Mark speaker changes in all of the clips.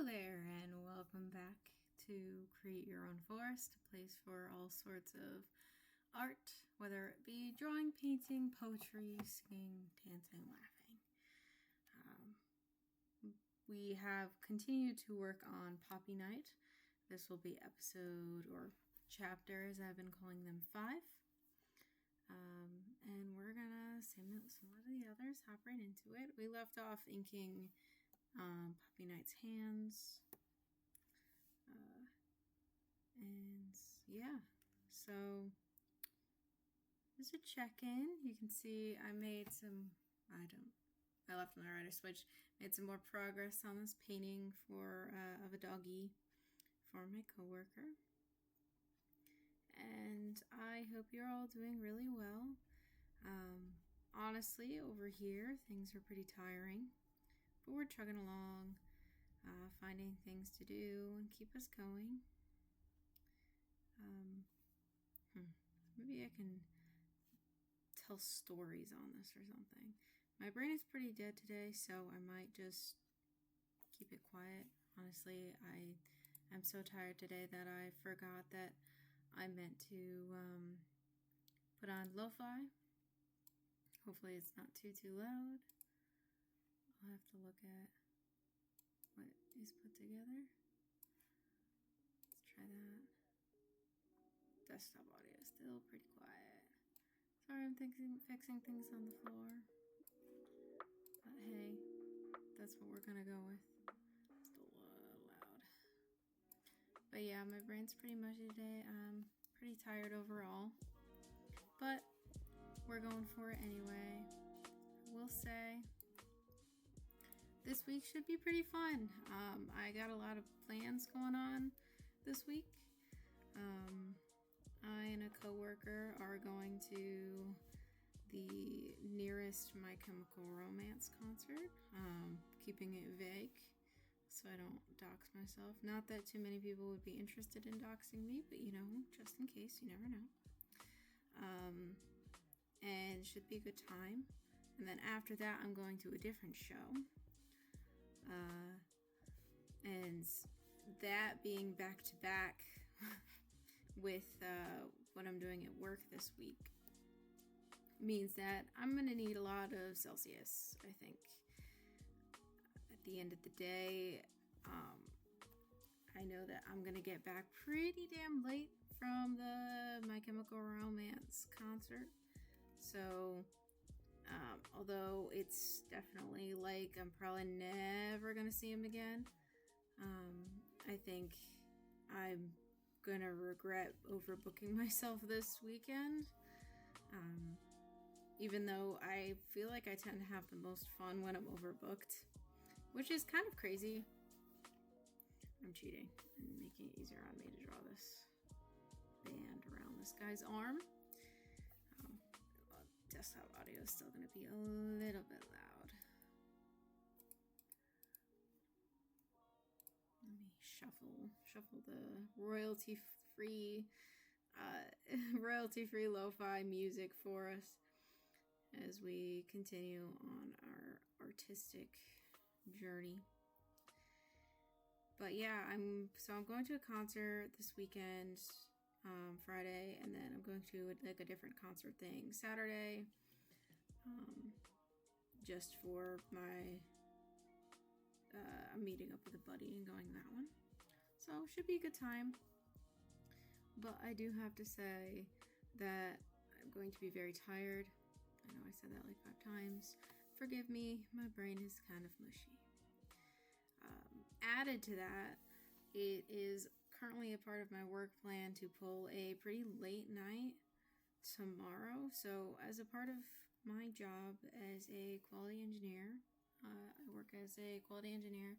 Speaker 1: Hello there, and welcome back to Create Your Own Forest, a place for all sorts of art, whether it be drawing, painting, poetry, singing, dancing, laughing. We have continued to work on Poppy Night. This will be episode or chapter, as I've been calling them, 5. And we're gonna, similar to the others, hop right into it. We left off inking Poppy Night's hands. And yeah, so there's a check-in. You can see I made some, I left my writer switch, made some more progress on this painting of a doggy for my coworker. And I hope you're all doing really well. Honestly, over here, things are pretty tiring, but we're chugging along, finding things to do and keep us going. Maybe I can tell stories on this or something. My brain is pretty dead today, so I might just keep it quiet. Honestly, I am so tired today that I forgot that I meant to put on lo-fi. Hopefully it's not too loud. I'll have to look at what is put together. Let's try that. Desktop audio is still pretty quiet. Sorry, I'm fixing things on the floor. But hey, that's what we're gonna go with. Still loud. But yeah, my brain's pretty mushy today. I'm pretty tired overall. But we're going for it anyway. I will say, this week should be pretty fun. I got a lot of plans going on this week. I and a coworker are going to the nearest My Chemical Romance concert, keeping it vague so I don't dox myself. Not that too many people would be interested in doxing me, but just in case, you never know. And it should be a good time. And then after that, I'm going to a different show. And that being back to back with what I'm doing at work this week means that I'm going to need a lot of Celsius, I think. At the end of the day, I know that I'm going to get back pretty damn late from the My Chemical Romance concert. So, although it's definitely like I'm probably never going to see him again, I think I'm gonna regret overbooking myself this weekend. Even though I feel like I tend to have the most fun when I'm overbooked, which is kind of crazy. I'm cheating and making it easier on me to draw this band around this guy's arm. Desktop audio is still gonna be a little bit loud. Let me shuffle the royalty-free lo-fi music for us as we continue on our artistic journey. But yeah, I'm going to a concert this weekend, Friday, and then I'm going to a different concert thing Saturday, just for my I'm meeting up with a buddy and going that one. So should be a good time. But I do have to say that I'm going to be very tired. I know I said that like 5 times. Forgive me, my brain is kind of mushy. Added to that, it is currently a part of my work plan to pull a pretty late night tomorrow. So as a part of my job as a quality engineer, I work as a quality engineer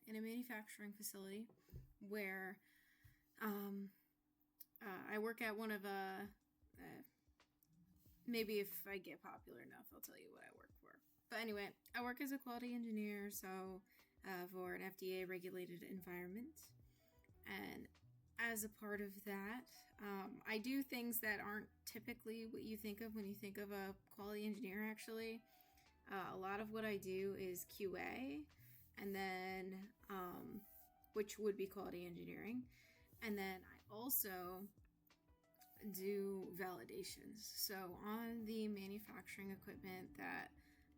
Speaker 1: in a manufacturing facility where I work at one of maybe if I get popular enough, I'll tell you what I work for. But anyway, I work as a quality engineer, so for an FDA regulated environment. And as a part of that, I do things that aren't typically what you think of when you think of a quality engineer, actually. A lot of what I do is QA, and then which would be quality engineering. And then I also do validations. So on the manufacturing equipment that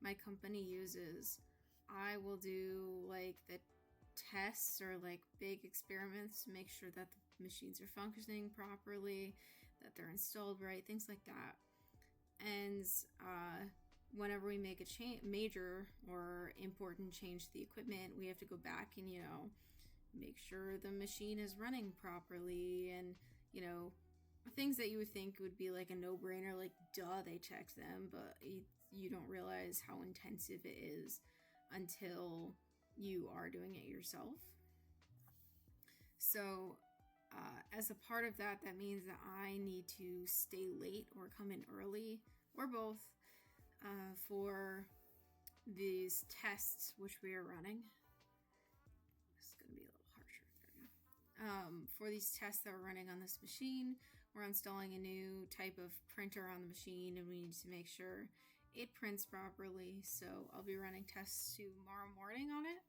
Speaker 1: my company uses, I will do like the tests or like big experiments to make sure that the machines are functioning properly, that they're installed right, things like that. And whenever we make a major or important change to the equipment, we have to go back and, make sure the machine is running properly, and, things that you would think would be like a no-brainer, like, duh, they checked them, but you don't realize how intensive it is until you are doing it yourself. So as a part of that, that means that I need to stay late or come in early, or both, for these tests which we are running. This is going to be a little harsher. There we go. For these tests that we're running on this machine, we're installing a new type of printer on the machine, and we need to make sure it prints properly. So I'll be running tests tomorrow morning on it.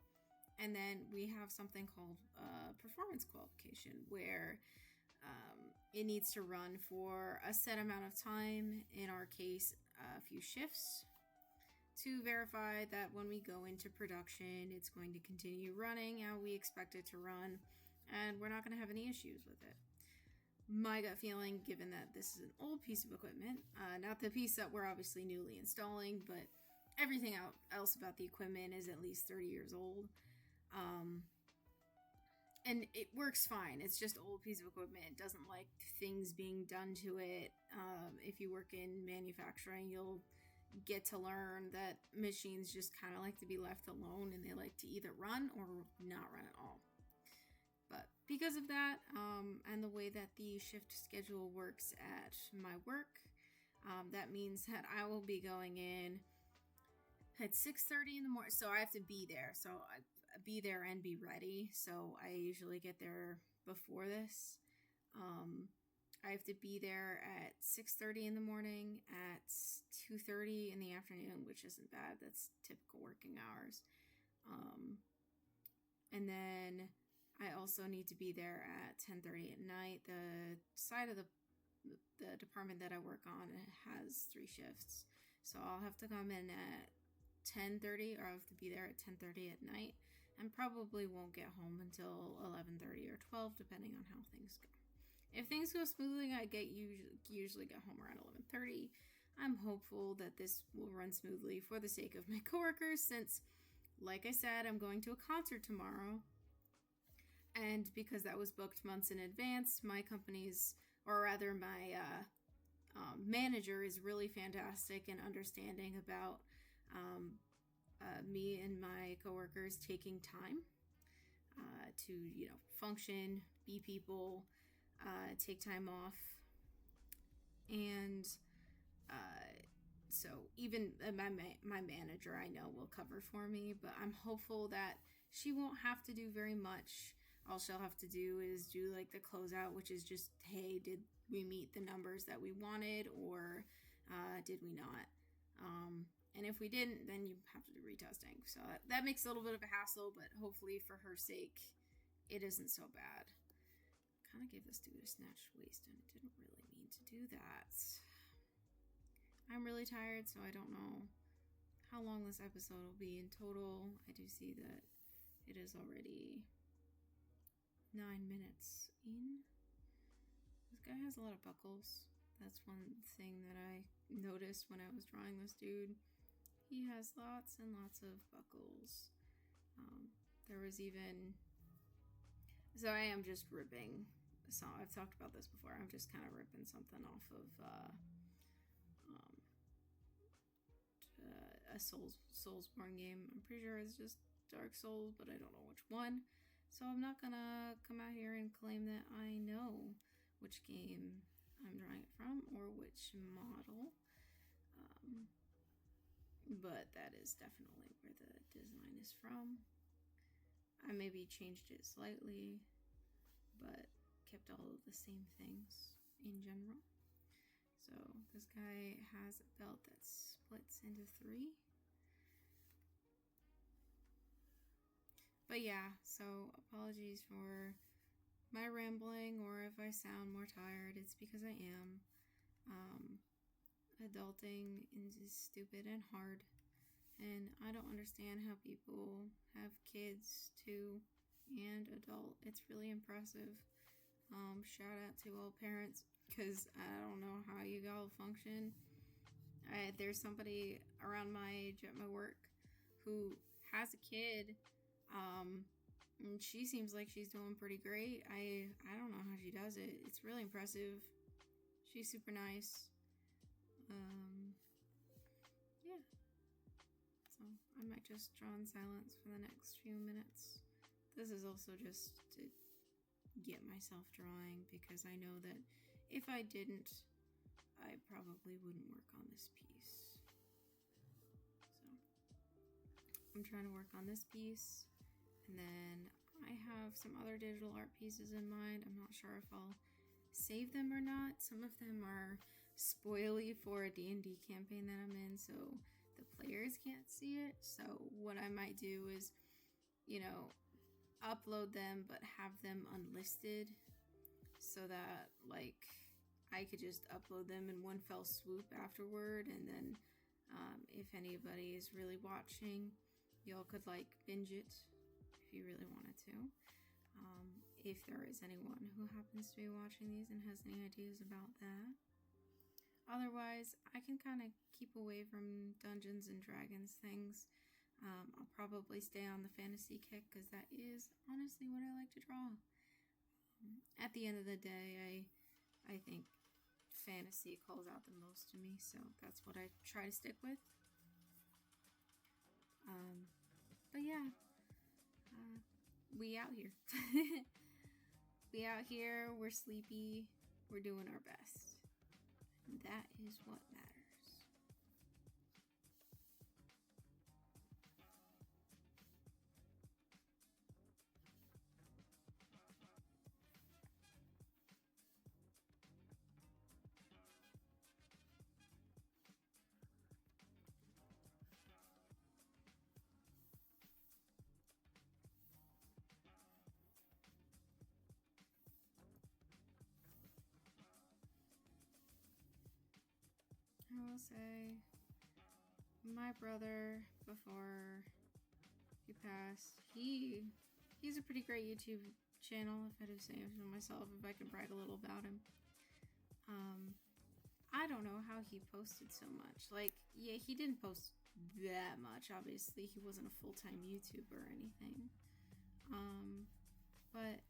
Speaker 1: And then we have something called performance qualification, where it needs to run for a set amount of time, in our case, a few shifts, to verify that when we go into production, it's going to continue running how we expect it to run, and we're not going to have any issues with it. My gut feeling, given that this is an old piece of equipment, not the piece that we're obviously newly installing, but everything else about the equipment is at least 30 years old. And it works fine. It's just an old piece of equipment. It doesn't like things being done to it. If you work in manufacturing, you'll get to learn that machines just kind of like to be left alone, and they like to either run or not run at all. But because of that, and the way that the shift schedule works at my work, that means that I will be going in at 6:30 in the morning. So I have to be there. So I be there and be ready. So I usually get there before this. I have to be there at 6:30 in the morning, at 2:30 in the afternoon, which isn't bad. That's typical working hours. And then I also need to be there at 10:30 at night. The side of the department that I work on has 3 shifts. So I'll have to come in at 10:30, or I'll have to be there at 10:30 at night, and probably won't get home until 11:30 or 12, depending on how things go. If things go smoothly, I usually get home around 11:30. I'm hopeful that this will run smoothly for the sake of my coworkers, since, like I said, I'm going to a concert tomorrow. And because that was booked months in advance, my company's, or rather my manager is really fantastic and understanding about me and my coworkers taking time to, function, be people, take time off. And so even my manager, I know, will cover for me, but I'm hopeful that she won't have to do very much. All she'll have to do is do like the closeout, which is just, hey, did we meet the numbers that we wanted, or did we not? And if we didn't, then you have to do retesting. So that makes a little bit of a hassle, but hopefully for her sake, it isn't so bad. Kind of gave this dude a snatched waist, and it didn't really mean to do that. I'm really tired, so I don't know how long this episode will be in total. I do see that it is already 9 minutes in. This guy has a lot of buckles. That's one thing that I noticed when I was drawing this dude. He has lots and lots of buckles. There was even... So I am just ripping a song. I've talked about this before. I'm just kind of ripping something off of a Soulsborne game. I'm pretty sure it's just Dark Souls, but I don't know which one. So I'm not gonna come out here and claim that I know which game I'm drawing it from or which model. But that is definitely where the design is from. I maybe changed it slightly, but kept all of the same things in general. So this guy has a belt that splits into 3. But yeah, so apologies for my rambling, or if I sound more tired, it's because I am. Um, Adulting is stupid and hard, and I don't understand how people have kids too and adult. It's really impressive. Shout out to all parents, because I don't know how you all function. There's somebody around my age at my work who has a kid. And she seems like she's doing pretty great. I don't know how she does it. It's really impressive. She's super nice. Yeah. So I might just draw in silence for the next few minutes. This is also just to get myself drawing, because I know that if I didn't, I probably wouldn't work on this piece. So I'm trying to work on this piece, and then I have some other digital art pieces in mind. I'm not sure if I'll save them or not. Some of them are spoily for a D&D campaign that I'm in, so the players can't see it. So what I might do is, upload them but have them unlisted, so that I could just upload them in one fell swoop afterward, and then if anybody is really watching, y'all could binge it if you really wanted to. If there is anyone who happens to be watching these and has any ideas about that. Otherwise, I can kind of keep away from Dungeons and Dragons things. I'll probably stay on the fantasy kick, because that is honestly what I like to draw. At the end of the day, I think fantasy calls out the most to me, so that's what I try to stick with. But yeah, we out here. We out here, we're sleepy, we're doing our best. And that is what matters. I will say, my brother, before he passed, he's a pretty great YouTube channel, if I do say so myself, if I can brag a little about him. I don't know how he posted so much. He didn't post that much, obviously. He wasn't a full-time YouTuber or anything. But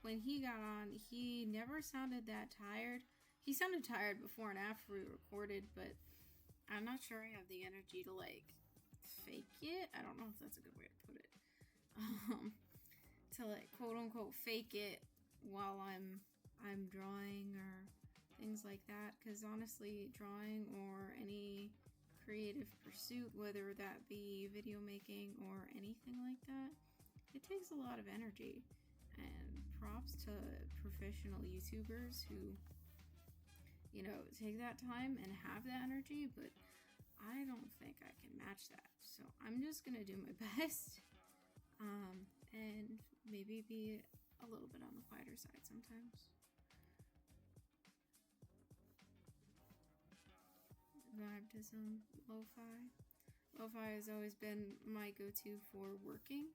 Speaker 1: when he got on, he never sounded that tired. He sounded tired before and after we recorded, but I'm not sure I have the energy to fake it. I don't know if that's a good way to put it. To quote unquote fake it while I'm drawing or things like that, because honestly, drawing or any creative pursuit, whether that be video making or anything like that, it takes a lot of energy. And props to professional YouTubers who take that time and have that energy, but I don't think I can match that. So I'm just gonna do my best, and maybe be a little bit on the quieter side sometimes. Vibe to some lo-fi. Lo-fi has always been my go-to for working,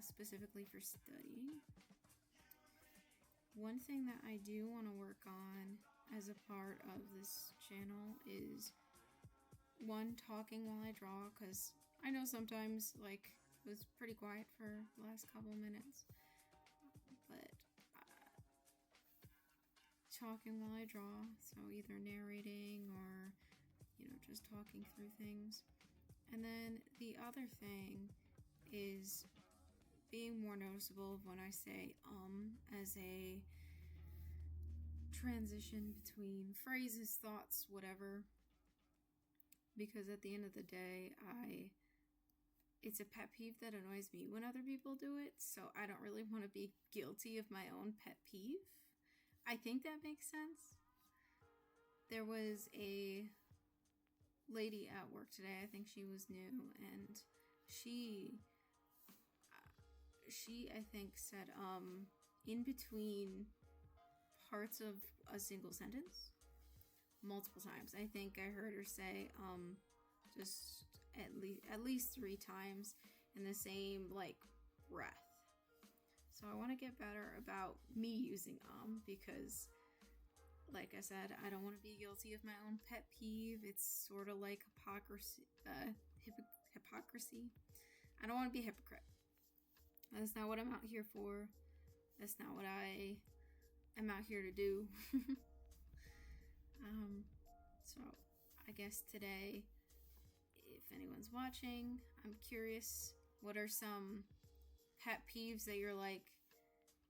Speaker 1: specifically for studying. One thing that I do want to work on as a part of this channel is, one, talking while I draw, because I know sometimes it was pretty quiet for the last couple minutes, but talking while I draw, so either narrating or just talking through things. And then the other thing is being more noticeable when I say as a transition between phrases, thoughts, whatever, because at the end of the day, it's a pet peeve that annoys me when other people do it, so I don't really want to be guilty of my own pet peeve. I think that makes sense. There was a lady at work today, I think she was new, and she she, I think, said in between parts of a single sentence multiple times. I think I heard her say just at least 3 times in the same like breath. So I want to get better about me using because like I said, I don't want to be guilty of my own pet peeve. It's sort of like hypocrisy. Hypocrisy. I don't want to be a hypocrite. That's not what I'm out here for. That's not what I am out here to do. So I guess today, if anyone's watching, I'm curious, what are some pet peeves that you're like,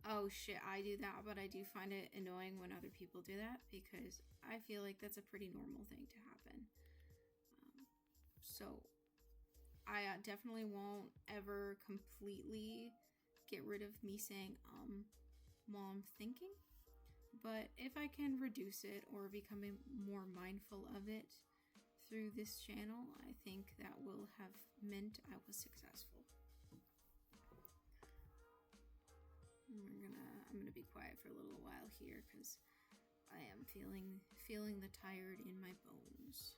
Speaker 1: oh shit, I do that, but I do find it annoying when other people do that, because I feel like that's a pretty normal thing to happen. So I definitely won't ever completely get rid of me saying while I'm thinking, but if I can reduce it or become more mindful of it through this channel, I think that will have meant I was successful. I'm gonna be quiet for a little while here because I am feeling the tired in my bones.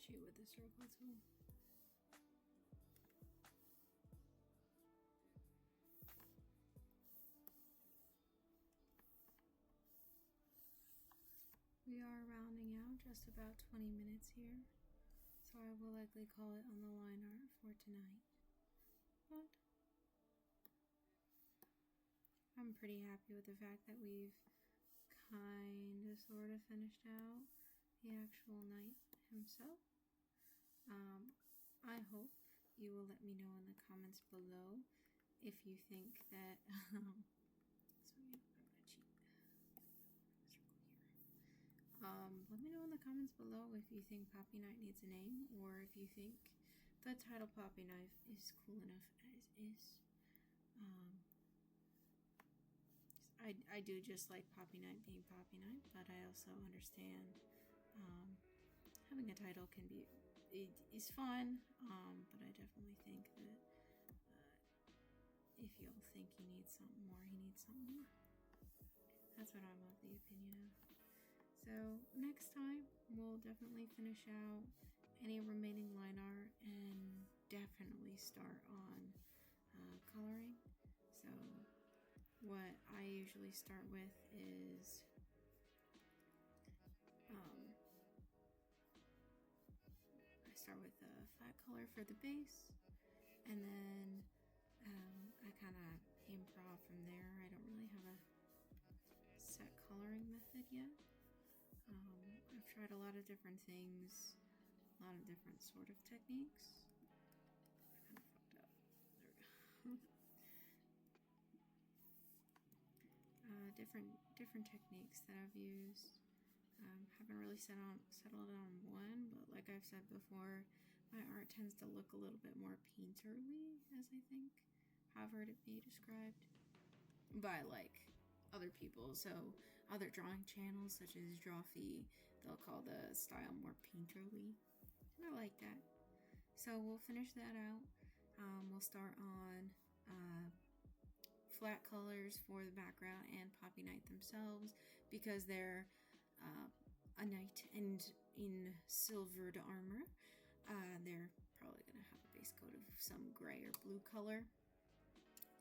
Speaker 1: shoot with the circle tool. We are rounding out just about 20 minutes here, so I will likely call it on the line art for tonight. But I'm pretty happy with the fact that we've kind of sort of finished out the actual knight himself. I hope you will let me know in the comments below if you think that let me know in the comments below if you think Poppy Knight needs a name, or if you think the title Poppy Knife is cool enough as is. I do just like Poppy Knight being Poppy Knight, but I also understand having a title can be is fun, but I definitely think that if y'all think he needs something more, he needs something more. That's what I'm of the opinion of. So next time we'll definitely finish out any remaining line art and definitely start on coloring. So what I usually start with is I start with a flat color for the base, and then I kind of improv from there. I don't really have a set coloring method yet. I've tried a lot of different things, a lot of different sort of techniques. I kind of fucked up. There we go. Different techniques that I've used. Haven't really settled on one, but like I've said before, my art tends to look a little bit more painterly, as I think I've heard it be described by like other people. So other drawing channels such as Drawfee, they'll call the style more painterly, and I like that. So we'll finish that out. We'll start on flat colors for the background and Poppy Knight themselves, because they're a knight and in silvered armor. They're probably gonna have a base coat of some gray or blue color.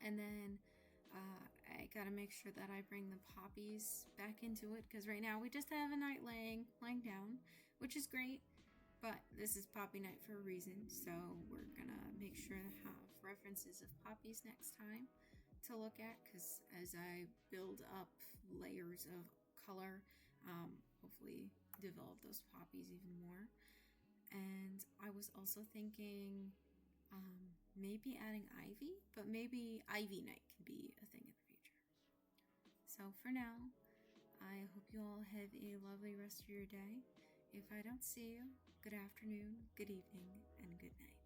Speaker 1: And then I gotta make sure that I bring the poppies back into it, because right now we just have a knight lying down, which is great, but this is Poppy Knight for a reason, so we're gonna make sure to have references of poppies next time to look at, because as I build up layers of color, hopefully develop those poppies even more. And I was also thinking maybe adding ivy, but maybe Ivy Knight can be a thing in the future. So for now, I hope you all have a lovely rest of your day. If I don't see you, good afternoon, good evening, and good night.